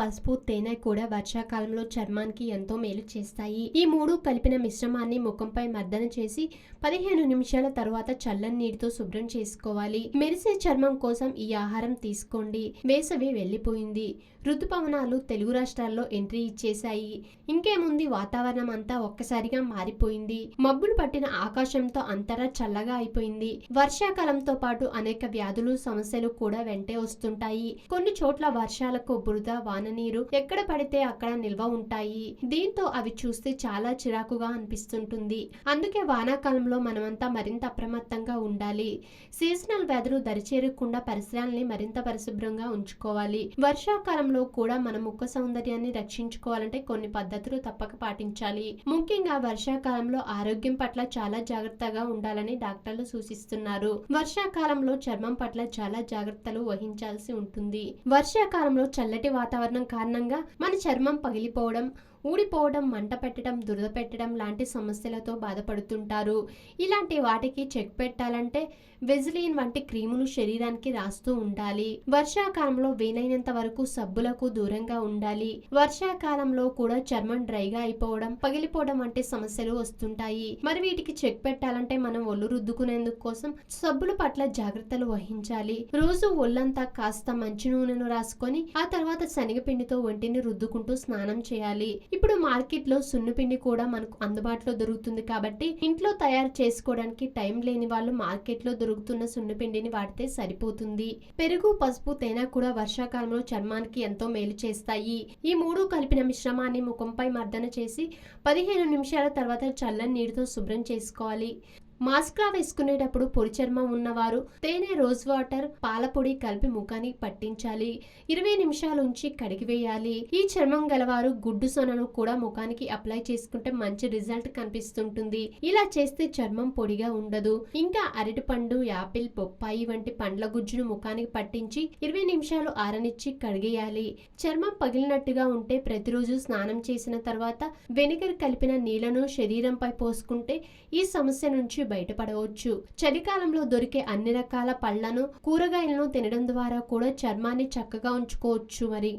పసుపు, తేనె కూడా వర్షాకాలంలో చర్మానికి ఎంతో మేలు చేస్తాయి. ఈ మూడు కలిపిన మిశ్రమాన్ని ముఖంపై మర్దన చేసి 15 నిమిషాల తర్వాత చల్లని నీటితో శుభ్రం చేసుకోవాలి. మెరిసే చర్మం కోసం ఈ ఆహారం తీసుకోండి. వేసవి వెళ్లిపోయింది. ఋతుపవనాలు తెలుగు రాష్ట్రాల్లో ఎంట్రీ ఇచ్చేశాయి. ఇంకేముంది, వాతావరణం అంతా ఒక్కసారిగా మారిపోయింది. మబ్బులు పట్టిన ఆకాశంతో అంతటా చల్లగా అయిపోయింది. వర్షాకాలంతో పాటు అనేక వ్యాధులు, సమస్యలు కూడా వెంటే వస్తుంటాయి. కొన్ని చోట్ల వర్షాలకు బురద, వాననీరు ఎక్కడ పడితే అక్కడ నిల్వ ఉంటాయి. దీంతో అవి చూస్తే చాలా చిరాకుగా అనిపిస్తుంటుంది. అందుకే వానాకాలంలో మనమంతా మరింత అప్రమత్తంగా ఉండాలి. సీజనల్ వ్యాధులు దరిచేరకుండా పరిసరాలని మరింత పరిశుభ్రంగా ఉంచుకోవాలి. వర్షాకాలంలో కూడా మన ముఖ సౌందర్యాన్ని రక్షించుకోవాలంటే కొన్ని పద్ధతులు తప్పక పాటించాలి. ముఖ్యంగా వర్షాకాలంలో ఆరోగ్యం పట్ల చాలా జాగ్రత్తగా ఉండాలని డాక్టర్లు సూచిస్తున్నారు. వర్షాకాలంలో చర్మం పట్ల చాలా జాగ్రత్తలు వహించాల్సి ఉంటుంది. వర్షాకాలంలో చల్లటి వాతావరణం కారణంగా మన చర్మం పగిలిపోవడం, ఊడిపోవడం, మంట పెట్టడం, దురద పెట్టడం లాంటి సమస్యలతో బాధపడుతుంటారు. ఇలాంటి వాటికి చెక్ పెట్టాలంటే వెజిలిన్ వంటి క్రీములు శరీరానికి రాస్తూ ఉండాలి. వర్షాకాలంలో వీలైనంత వరకు సబ్బులకు దూరంగా ఉండాలి. వర్షాకాలంలో కూడా చర్మం డ్రైగా అయిపోవడం, పగిలిపోవడం వంటి సమస్యలు వస్తుంటాయి. మరి వీటికి చెక్ పెట్టాలంటే మనం ఒళ్ళు రుద్దుకునేందుకు కోసం సబ్బుల పట్ల జాగ్రత్తలు వహించాలి. రోజు ఒళ్ళంతా కాస్త మంచి నూనెను రాసుకొని ఆ తర్వాత శనగపిండితో ఒంటిని రుద్దుకుంటూ స్నానం చేయాలి. ఇప్పుడు మార్కెట్ లో సున్నిపిండి కూడా మనకు అందుబాటులో దొరుకుతుంది కాబట్టి ఇంట్లో తయారు చేసుకోవడానికి టైం లేని వాళ్ళు మార్కెట్ లో దొరుకుతున్న సున్నిపిండిని వాడితే సరిపోతుంది. పెరుగు, పసుపు, తేనె కూడా వర్షాకాలంలో చర్మానికి ఎంతో మేలు చేస్తాయి. ఈ మూడు కలిపిన మిశ్రమాన్ని ముఖంపై మర్దన చేసి 15 నిమిషాల తర్వాత చల్లని నీటితో శుభ్రం చేసుకోవాలి. మాస్క్లా వేసుకునేటప్పుడు పొడి చర్మం ఉన్నవారు తేనె, రోజ్ వాటర్, పాలపొడి కలిపి ముఖానికి పట్టించాలి. 20 నిమిషాల ఉంచి కడిగివేయాలి. ఈ చర్మం గలవారు గుడ్డు సొనను కూడా ముఖానికి అప్లై చేసుకుంటే మంచి రిజల్ట్ కనిపిస్తుంటుంది. ఇలా చేస్తే చర్మం పొడిగా ఉండదు. ఇంకా అరటిపండు, యాపిల్, బొప్పాయి వంటి పండ్ల గుజ్జును ముఖానికి పట్టించి 20 నిమిషాలు ఆరనిచ్చి కడిగేయాలి. చర్మం పగిలినట్టుగా ఉంటే ప్రతిరోజు స్నానం చేసిన తర్వాత వెనిగర్ కలిపిన నీళ్లను శరీరంపై పోసుకుంటే ఈ సమస్య నుంచి బయటపడవచ్చు. చలికాలంలో దొరికే అన్ని రకాల పళ్లను, కూరగాయలను తినడం ద్వారా కూడా చర్మాన్ని చక్కగా ఉంచుకోవచ్చు. మరి